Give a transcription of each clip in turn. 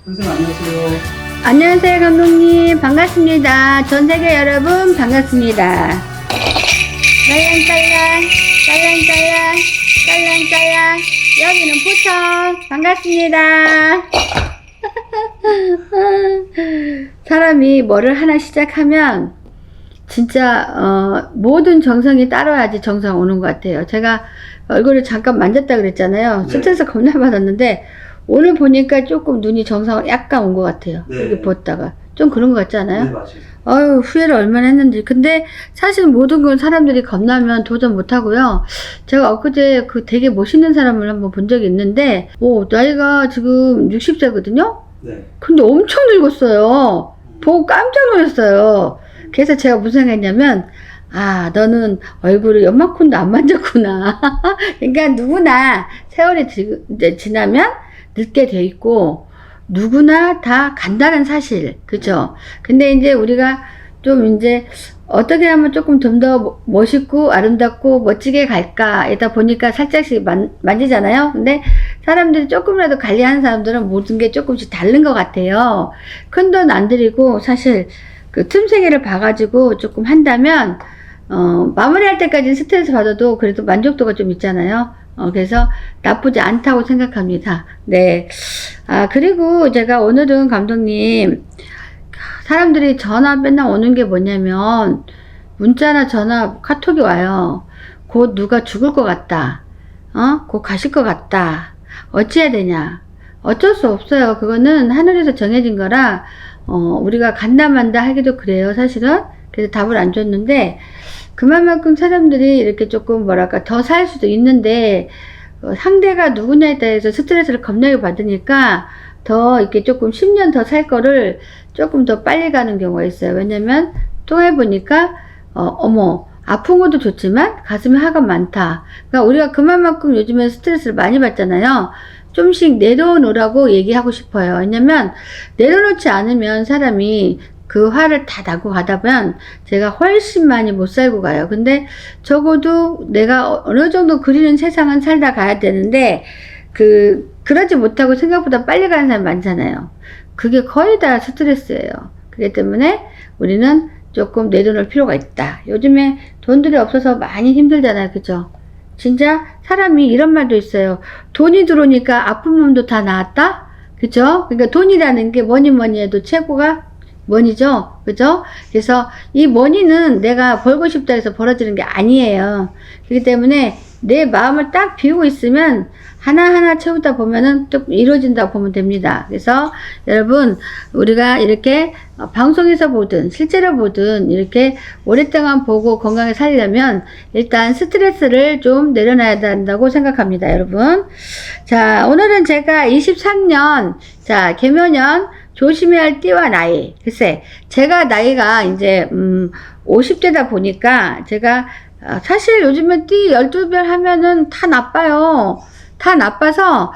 선생님 안녕하세요. 안녕하세요, 감독님. 반갑습니다. 전 세계 여러분, 반갑습니다. 딸랑딸랑, 딸랑딸랑, 딸랑딸랑. 여기는 포천. 반갑습니다. 사람이 뭐를 하나 시작하면 진짜 모든 정성이 따라야지 정성 오는 것 같아요. 제가 얼굴을 잠깐 만졌다 그랬잖아요. 네. 스트레스 겁나 받았는데 오늘 보니까 조금 눈이 정상 약간 온 것 같아요. 네. 여기 보다가 좀 그런 것 같지 않아요? 네, 맞아요. 아유, 후회를 얼마나 했는지. 근데 사실 모든 건 사람들이 겁나면 도전 못 하고요. 제가 엊그제 그 되게 멋있는 사람을 한번 본 적이 있는데, 나이가 지금 60세거든요? 네. 근데 엄청 늙었어요. 보고 깜짝 놀랐어요. 그래서 제가 무슨 생각했냐면, 아, 너는 얼굴을 요만큼도 안 만졌구나. 그러니까 누구나 세월이 이제 지나면 늙게 돼 있고, 누구나 다 간다는 사실. 그죠? 근데 이제 우리가 좀 이제 어떻게 하면 조금 좀 더 멋있고 아름답고 멋지게 갈까에다 보니까 살짝씩 만지잖아요. 근데 사람들이 조금이라도 관리하는 사람들은 모든 게 조금씩 다른 것 같아요. 큰 돈 안 들이고 사실 그 틈새개를 봐가지고 조금 한다면 마무리할 때까지는 스트레스 받아도 그래도 만족도가 좀 있잖아요. 그래서 나쁘지 않다고 생각합니다. 네. 아, 그리고 제가 오늘은 감독님, 사람들이 전화 맨날 오는 게 뭐냐면, 문자나 전화, 카톡이 와요. 곧 누가 죽을 것 같다. 곧 가실 것 같다. 어찌해야 되냐. 어쩔 수 없어요. 그거는 하늘에서 정해진 거라, 우리가 간다 만다 하기도 그래요, 사실은. 그래서 답을 안 줬는데, 그만큼 사람들이 이렇게 조금 뭐랄까 더 살 수도 있는데 상대가 누구냐에 따라서 스트레스를 겁나게 받으니까 더 이렇게 조금 10년 더 살 거를 조금 더 빨리 가는 경우가 있어요. 왜냐면 또 해보니까 어머 아픈 것도 좋지만 가슴에 화가 많다. 그러니까 우리가 그만큼 요즘에 스트레스를 많이 받잖아요. 좀씩 내려놓으라고 얘기하고 싶어요. 왜냐면 내려놓지 않으면 사람이 그 화를 다 나고 가다 보면 제가 훨씬 많이 못 살고 가요. 근데 적어도 내가 어느 정도 그리는 세상은 살다 가야 되는데 그러지 못하고 생각보다 빨리 가는 사람 많잖아요. 그게 거의 다 스트레스예요. 그렇기 때문에 우리는 조금 내려놓을 필요가 있다. 요즘에 돈들이 없어서 많이 힘들잖아요. 그죠? 진짜 사람이 이런 말도 있어요. 돈이 들어오니까 아픈 몸도 다 나았다? 그죠? 그러니까 돈이라는 게 뭐니 해도 최고가 머니죠? 그죠? 그래서 이 머니는 내가 벌고 싶다 해서 벌어지는 게 아니에요. 그렇기 때문에 내 마음을 딱 비우고 있으면 하나하나 채우다 보면은 좀 이루어진다고 보면 됩니다. 그래서 여러분, 우리가 이렇게 방송에서 보든 실제로 보든 이렇게 오랫동안 보고 건강에 살려면 일단 스트레스를 좀 내려놔야 된다고 생각합니다. 여러분. 자, 오늘은 제가 23년, 자, 개묘년 조심해야 할 띠와 나이. 글쎄, 제가 나이가 이제, 50대다 보니까 제가, 사실 요즘에 띠 12별 하면은 다 나빠요. 다 나빠서,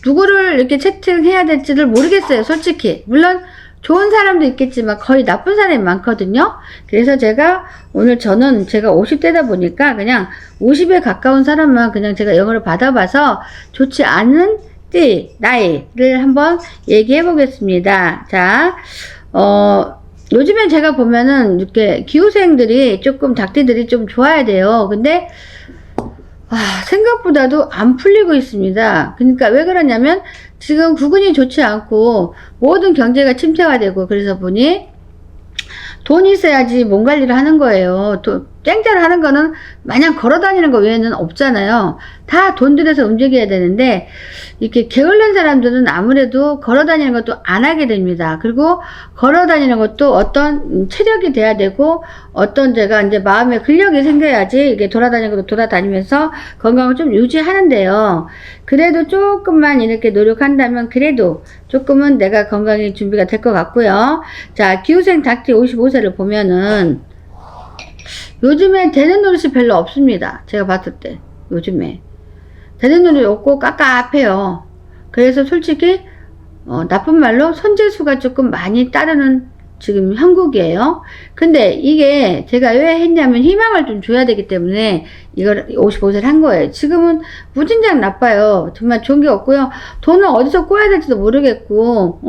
누구를 이렇게 채팅해야 될지를 모르겠어요. 솔직히. 물론, 좋은 사람도 있겠지만 거의 나쁜 사람이 많거든요. 그래서 제가 오늘 저는 제가 50대다 보니까 그냥 50에 가까운 사람만 그냥 제가 영어를 받아봐서 좋지 않은 띠, 나이를 한번 얘기해 보겠습니다. 자, 요즘엔 제가 보면은 이렇게 기후생들이 조금 닭띠들이 좀 좋아야 돼요. 근데 생각보다도 안 풀리고 있습니다. 그러니까 왜 그러냐면 지금 구근이 좋지 않고 모든 경제가 침체가 되고 그래서 보니 돈이 있어야지 몸 관리를 하는 거예요. 땡땡을 하는 거는 마냥 걸어 다니는 거 외에는 없잖아요. 다 돈 들여서 움직여야 되는데 이렇게 게을른 사람들은 아무래도 걸어 다니는 것도 안 하게 됩니다. 그리고 걸어 다니는 것도 어떤 체력이 돼야 되고 어떤 제가 이제 마음에 근력이 생겨야지 이게 돌아다니는 것도 돌아다니면서 건강을 좀 유지하는데요. 그래도 조금만 이렇게 노력한다면 그래도 조금은 내가 건강이 준비가 될 것 같고요. 자, 기후생 닭띠 55세를 보면은 요즘에 되는 노릇이 별로 없습니다. 제가 봤을 때 요즘에 되는 노릇이 없고 깝깝해요. 그래서 솔직히 나쁜 말로 손재수가 조금 많이 따르는 지금 형국이에요. 근데 이게 제가 왜 했냐면 희망을 좀 줘야 되기 때문에 이걸 55세를 한 거예요. 지금은 무진장 나빠요. 정말 좋은 게 없고요. 돈을 어디서 꼬아야 될지도 모르겠고,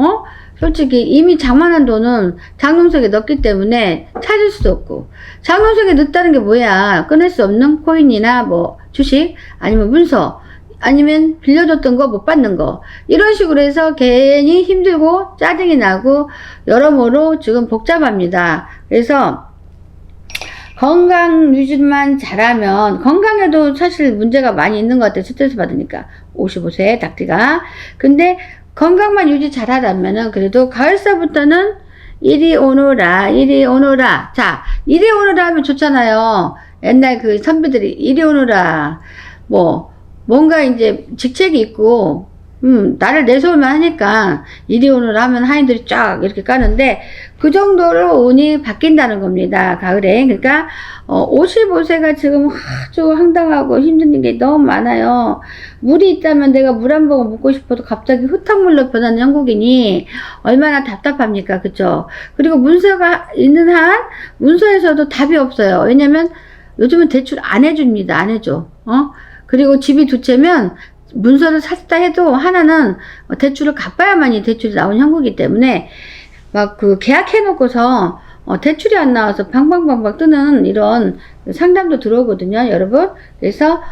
솔직히 이미 장만한 돈은 장롱석에 넣었기 때문에 찾을 수도 없고, 장롱석에 넣었다는 게 뭐야? 끊을 수 없는 코인이나 뭐 주식 아니면 문서 아니면 빌려줬던 거 못 받는 거 이런 식으로 해서 괜히 힘들고 짜증이 나고 여러모로 지금 복잡합니다. 그래서 건강 유지만 잘하면, 건강에도 사실 문제가 많이 있는 것 같아요. 스트레스 받으니까 55세 닭띠가. 근데 건강만 유지 잘하다면은 그래도 가을사부터는 이리 오너라 이리 오너라. 자, 이리 오너라 하면 좋잖아요. 옛날 그 선비들이 이리 오너라 뭐 뭔가 이제 직책이 있고, 나를 내세울만 하니까 이리 오너라 하면 하인들이 쫙 이렇게 까는데, 그 정도로 운이 바뀐다는 겁니다. 가을에. 그러니까, 55세가 지금 아주 황당하고 힘든 게 너무 많아요. 물이 있다면 내가 물 한 모금 먹고 싶어도 갑자기 흙탕물로 변하는 형국이니 얼마나 답답합니까? 그쵸? 그리고 문서가 있는 한, 문서에서도 답이 없어요. 왜냐면 요즘은 대출 안 해줍니다. 안 해줘. 그리고 집이 두 채면 문서를 샀다 해도 하나는 대출을 갚아야만이 대출이 나온 형국이기 때문에 막 그 계약해놓고서 대출이 안 나와서 방방방방 뜨는 이런 상담도 들어오거든요, 여러분. 그래서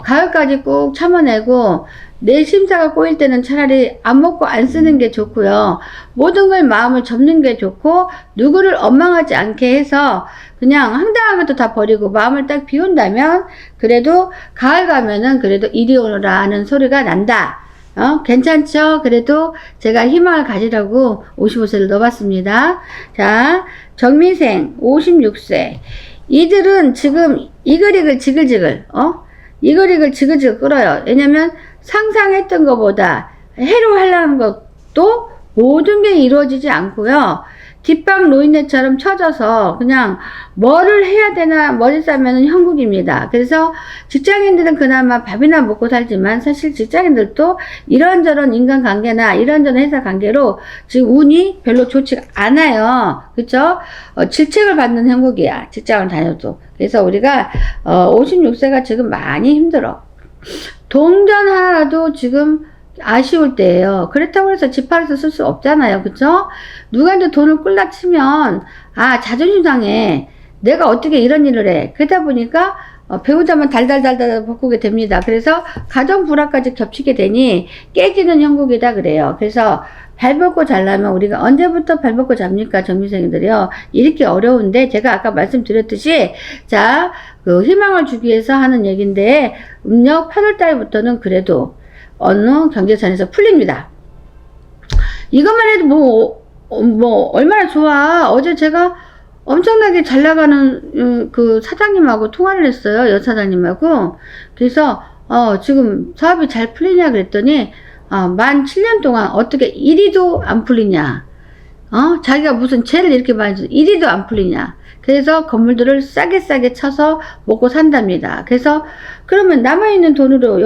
가을까지 꾹 참아내고 내 심사가 꼬일 때는 차라리 안 먹고 안 쓰는 게 좋고요. 모든 걸 마음을 접는 게 좋고, 누구를 원망하지 않게 해서 그냥 황당한 것도 다 버리고 마음을 딱 비운다면 그래도 가을 가면은 그래도 이리 오너라 하는 소리가 난다. 괜찮죠? 그래도 제가 희망을 가지라고 55세를 넣어봤습니다. 자, 정미생 56세. 이들은 지금 이글이글 지글지글, 이글이글 지글지글 끓어요. 왜냐면 상상했던 것보다 해로 하려는 것도 모든 게 이루어지지 않고요. 뒷방 노인네처럼 쳐져서 그냥 뭐를 해야 되나 머리 싸매는 형국입니다. 그래서 직장인들은 그나마 밥이나 먹고 살지만 사실 직장인들도 이런저런 인간관계나 이런저런 회사 관계로 지금 운이 별로 좋지 않아요. 그쵸? 질책을 받는 형국이야. 직장을 다녀도. 그래서 우리가 56세가 지금 많이 힘들어. 동전 하나라도 지금 아쉬울 때예요. 그렇다고 해서 집 팔아서 쓸 수 없잖아요. 그쵸? 누구한테 돈을 꿀라 치면 자존심 상해. 내가 어떻게 이런 일을 해. 그러다 보니까 배우자만 달달달달 바꾸게 됩니다. 그래서 가정 불화까지 겹치게 되니 깨지는 형국이다 그래요. 그래서 발 벗고 자려면 우리가 언제부터 발 벗고 잡니까? 정미생들이요. 이렇게 어려운데 제가 아까 말씀드렸듯이 자, 그 희망을 주기 위해서 하는 얘기인데 음력 8월달부터는 그래도 어느 경제선에서 풀립니다. 이것만 해도 뭐 얼마나 좋아. 어제 제가 엄청나게 잘 나가는 그 사장님하고 통화를 했어요. 여사장님하고. 그래서 지금 사업이 잘 풀리냐 그랬더니 만 7년 동안 어떻게 1위도 안 풀리냐. 자기가 무슨 죄를 이렇게 많이 줘 1위도 안 풀리냐. 그래서 건물들을 싸게 쳐서 먹고 산답니다. 그래서 그러면 남아있는 돈으로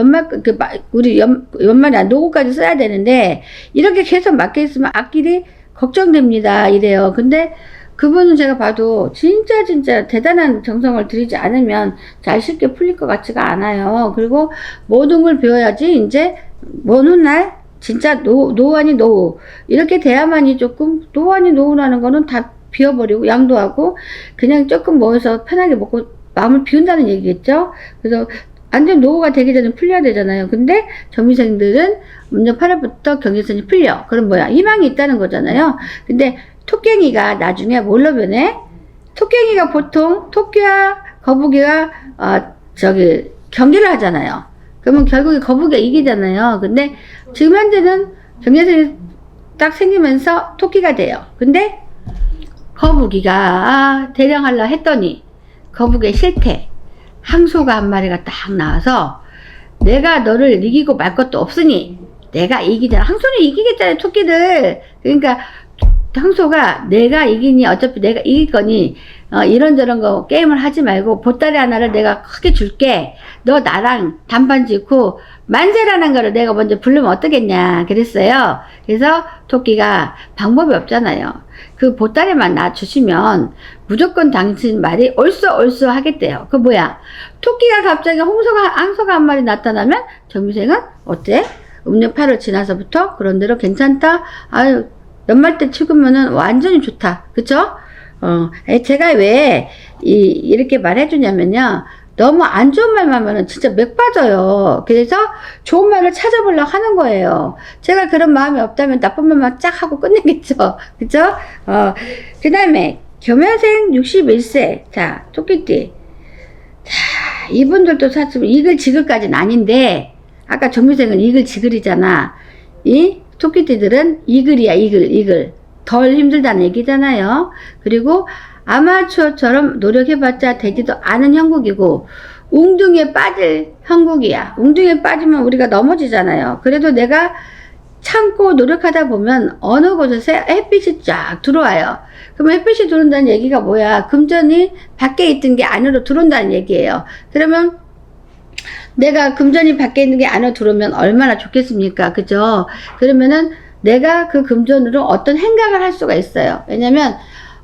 우리 연말에 노후까지 써야 되는데 이렇게 계속 맡겨 있으면 앞길이 걱정됩니다. 이래요. 근데 그분은 제가 봐도 진짜 대단한 정성을 들이지 않으면 잘 쉽게 풀릴 것 같지가 않아요. 그리고 모든 걸 배워야지 이제 먼 훗날 진짜 노후 아닌 노후 이렇게 돼야만이 조금 노후 아닌 노후라는 거는 다 비워버리고 양도하고 그냥 조금 모여서 편하게 먹고 마음을 비운다는 얘기겠죠. 그래서 완전 노후가 되기 전에 풀려야 되잖아요. 근데 정미생들은 음력 8월부터 경제선이 풀려. 그럼 뭐야? 희망이 있다는 거잖아요. 근데 토깽이가 나중에 뭘로 변해? 토깽이가 보통 토끼와 거북이가 경기를 하잖아요. 그러면 결국에 거북이가 이기잖아요. 근데 지금 현재는 경제선이 딱 생기면서 토끼가 돼요. 근데 거북이가 대령하려 했더니 거북이의 실태 항소가 한 마리가 딱 나와서 내가 너를 이기고 말 것도 없으니 내가 이기잖아. 항소는 이기겠잖아요. 토끼들. 그러니까 항소가 내가 이기니 어차피 내가 이길 거니 이런저런 거 게임을 하지 말고 보따리 하나를 내가 크게 줄게. 너 나랑 단판 짓고 만세라는 거를 내가 먼저 부르면 어떠겠냐 그랬어요. 그래서 토끼가 방법이 없잖아요. 그 보따리만 놔주시면 무조건 당신 말이 옳소 하겠대요. 그 뭐야? 토끼가 갑자기 항소가 한 마리 나타나면 정미생은 어때? 음력 8월 지나서부터 그런 대로 괜찮다. 아유, 연말 때 찍으면은 완전히 좋다. 그쵸? 제가 왜 이렇게 말해주냐면요. 너무 안 좋은 말만 하면 진짜 맥 빠져요. 그래서 좋은 말을 찾아보려고 하는 거예요. 제가 그런 마음이 없다면 나쁜 말만 쫙 하고 끝내겠죠. 그쵸? 그 다음에 겸연생 61세. 자, 토끼띠. 자, 이분들도 사실 이글지글까지는 아닌데, 아까 정미생은 이글지글이잖아. 이 토끼띠들은 이글이야, 이글. 덜 힘들다는 얘기잖아요. 그리고 아마추어처럼 노력해봤자 되지도 않은 형국이고, 웅둥이에 빠질 형국이야. 웅둥이에 빠지면 우리가 넘어지잖아요. 그래도 내가 참고 노력하다 보면 어느 곳에서 햇빛이 쫙 들어와요. 그럼 햇빛이 들어온다는 얘기가 뭐야? 금전이 밖에 있던 게 안으로 들어온다는 얘기예요. 그러면 내가 금전이 밖에 있는 게 안으로 들어오면 얼마나 좋겠습니까? 그죠? 그러면은 내가 그 금전으로 어떤 행각을 할 수가 있어요. 왜냐면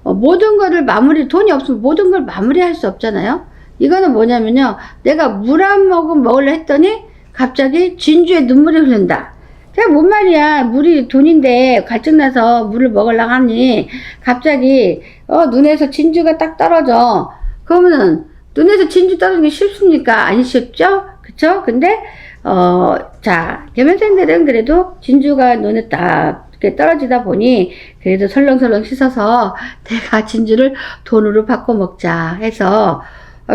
모든 거를 돈이 없으면 모든 걸 마무리할 수 없잖아요. 이거는 뭐냐면요. 내가 물 한 모금 먹으려 했더니 갑자기 진주에 눈물이 흐른다. 그냥 뭔 말이야. 물이 돈인데 갈증나서 물을 먹으려고 하니 갑자기 눈에서 진주가 딱 떨어져. 그러면은 눈에서 진주 떨어지는 게 쉽습니까? 안 쉽죠? 그쵸? 근데 자, 겸연생들은 그래도 진주가 눈에 딱 이렇게 떨어지다 보니 그래도 설렁설렁 씻어서 내가 진주를 돈으로 바꿔 먹자 해서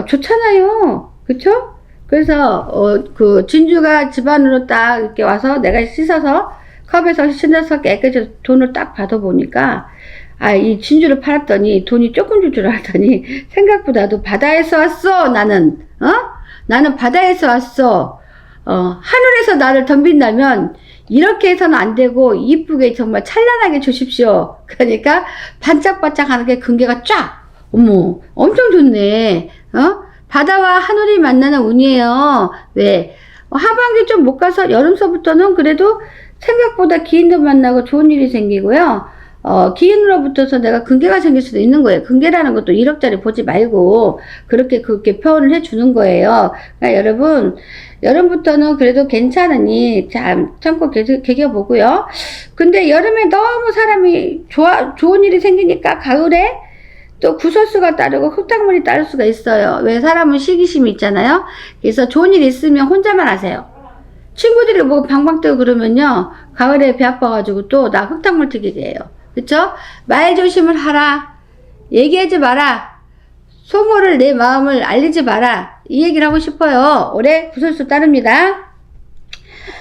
좋잖아요. 그쵸? 그래서 그 진주가 집 안으로 딱 이렇게 와서 내가 씻어서 컵에서 씻어서 깨끗이 돈을 딱 받아보니까 이 진주를 팔았더니 돈이 조금 줄 줄 알았더니 생각보다도 바다에서 왔어. 나는 바다에서 왔어. 하늘에서 나를 덤빈다면 이렇게 해서는 안 되고 이쁘게 정말 찬란하게 주십시오. 그러니까 반짝반짝하는 게 금괴가 쫙. 어머, 엄청 좋네. 바다와 하늘이 만나는 운이에요. 왜? 하반기 좀 못 가서 여름서부터는 그래도 생각보다 기인도 만나고 좋은 일이 생기고요. 기인으로부터서 내가 금괴가 생길 수도 있는 거예요. 금괴라는 것도 1억짜리 보지 말고 그렇게 표현을 해주는 거예요. 그러니까 여러분, 여름부터는 그래도 괜찮으니 참고 개겨보고요. 근데 여름에 너무 사람이 좋은 일이 생기니까 가을에 또 구설수가 따르고 흙탕물이 따를 수가 있어요. 왜? 사람은 시기심이 있잖아요. 그래서 좋은 일 있으면 혼자만 하세요. 친구들이 뭐 방방 뜨고 그러면요. 가을에 배 아파가지고 또 나 흙탕물 튀기게 해요. 그쵸? 말 조심을 하라. 얘기하지 마라. 소모를 내 마음을 알리지 마라. 이 얘기를 하고 싶어요. 올해 구설수 따릅니다.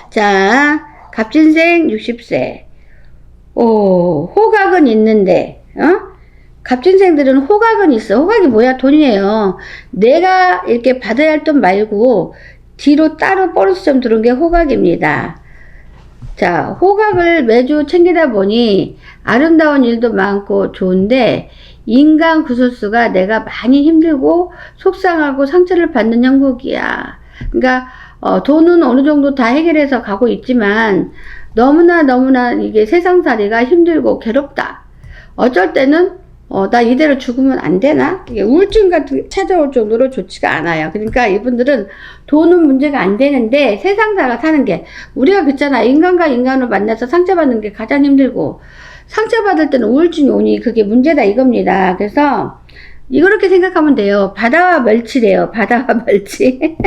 자, 갑진생 60세. 호각은 있는데, 갑진생들은 호각은 있어. 호각이 뭐야? 돈이에요. 내가 이렇게 받아야 할 돈 말고 뒤로 따로 보너스 좀 들어온 게 호각입니다. 자, 호각을 매주 챙기다 보니 아름다운 일도 많고 좋은데 인간 구설수가 내가 많이 힘들고 속상하고 상처를 받는 형국이야. 그러니까 돈은 어느 정도 다 해결해서 가고 있지만 너무나 이게 세상살이가 힘들고 괴롭다. 어쩔 때는 나 이대로 죽으면 안 되나? 이게 우울증 같은 게 찾아올 정도로 좋지가 않아요. 그러니까 이분들은 돈은 문제가 안 되는데 세상사가 사는 게 우리가 그랬잖아. 인간과 인간을 만나서 상처받는 게 가장 힘들고 상처받을 때는 우울증이 오니 그게 문제다 이겁니다. 그래서 이렇게 생각하면 돼요. 바다와 멸치래요. 바다와 멸치.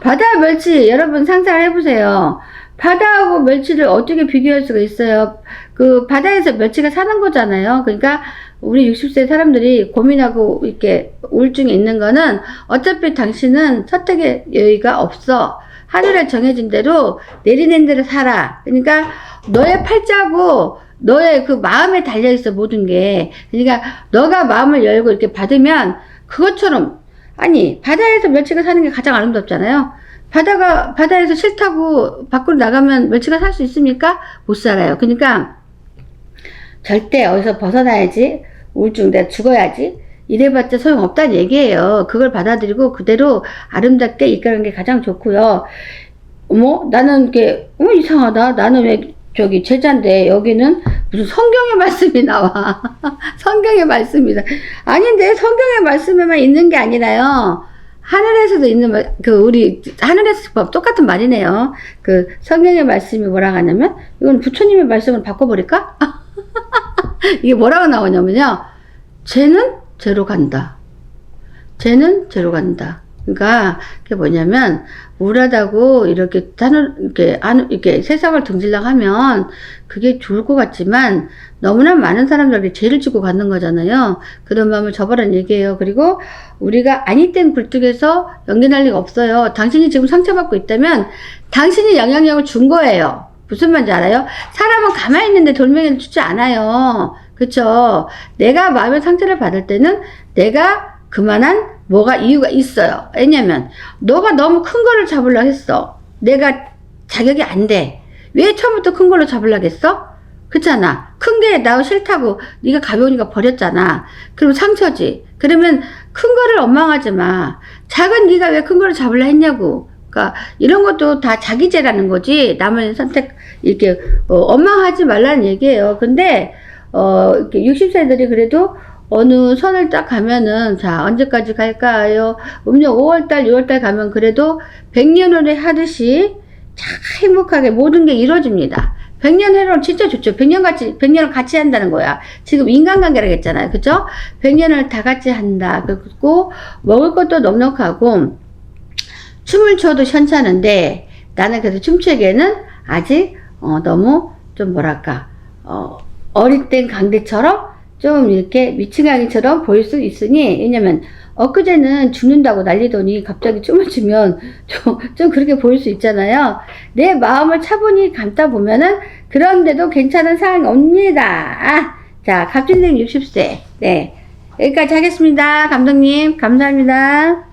바다와 멸치 여러분 상상을 해보세요. 바다하고 멸치를 어떻게 비교할 수가 있어요? 그 바다에서 멸치가 사는 거잖아요. 그러니까 우리 60세 사람들이 고민하고 이렇게 우울증이 있는 거는 어차피 당신은 선택의 여유가 없어. 하늘에 정해진 대로 내리는 대로 살아. 그러니까 너의 팔자고 너의 그 마음에 달려있어 모든 게. 그러니까 너가 마음을 열고 이렇게 받으면 그것처럼 아니 바다에서 멸치가 사는 게 가장 아름답잖아요. 바다에서 싫다고 밖으로 나가면 멸치가 살 수 있습니까? 못 살아요. 그러니까 절대 어디서 벗어나야지. 우울증 내가 죽어야지 이래봤자 소용없다는 얘기예요. 그걸 받아들이고 그대로 아름답게 이끌는 게 가장 좋고요. 나는 이게 이상하다. 나는 왜 저기 제자인데 여기는 무슨 성경의 말씀이 나와. 성경의 말씀이다. 아닌데 성경의 말씀에만 있는 게 아니라요. 하늘에서도 있는 우리 하늘에서 똑같은 말이네요. 그 성경의 말씀이 뭐라고 하냐면 이건 부처님의 말씀을 바꿔버릴까? 이게 뭐라고 나오냐면요. 죄는 죄로 간다. 죄는 죄로 간다. 그러니까 그게 뭐냐면 우울하다고 이렇게 세상을 등지려고 하면 그게 좋을 것 같지만 너무나 많은 사람들에게 죄를 지고 가는 거잖아요. 그런 마음을 접어라는 얘기예요. 그리고 우리가 아니 땐 굴뚝에서 연기날 리가 없어요. 당신이 지금 상처받고 있다면 당신이 영향력을 준 거예요. 무슨 말인지 알아요? 사람은 가만히 있는데 돌멩이를 주지 않아요. 그쵸? 내가 마음의 상처를 받을 때는 내가 그만한 뭐가 이유가 있어요. 왜냐면 너가 너무 큰 거를 잡으려고 했어. 내가 자격이 안 돼. 왜 처음부터 큰 걸로 잡으려고 했어? 그렇잖아. 큰 게 나 싫다고 네가 가벼우니까 버렸잖아. 그럼 상처지. 그러면 큰 거를 원망하지 마. 작은 네가 왜 큰 거를 잡으려 했냐고. 그러니까 이런 것도 다 자기 죄라는 거지. 남을 선택 이렇게 원망하지 말라는 얘기예요. 근데 이렇게 60세들이 그래도 어느 선을 딱 가면은 자 언제까지 갈까요? 음력 5월달 6월달 가면 그래도 100년을 하듯이 참 행복하게 모든 게 이루어집니다. 100년 해로 진짜 좋죠. 100년을 같이 한다는 거야. 지금 인간관계라고 했잖아요. 그죠? 100년을 다 같이 한다. 그리고 먹을 것도 넉넉하고 춤을 춰도 현찮은데 나는 그래도 춤추기에는 아직 너무 좀 뭐랄까 어릴 땐 강대처럼 좀 이렇게 미친 강이처럼 보일 수 있으니 왜냐면 엊그제는 죽는다고 난리더니 갑자기 춤을 추면 좀 그렇게 보일 수 있잖아요. 내 마음을 차분히 감다 보면은 그런데도 괜찮은 상황이 옵니다. 자, 갑진생 60세. 네. 여기까지 하겠습니다. 감독님, 감사합니다.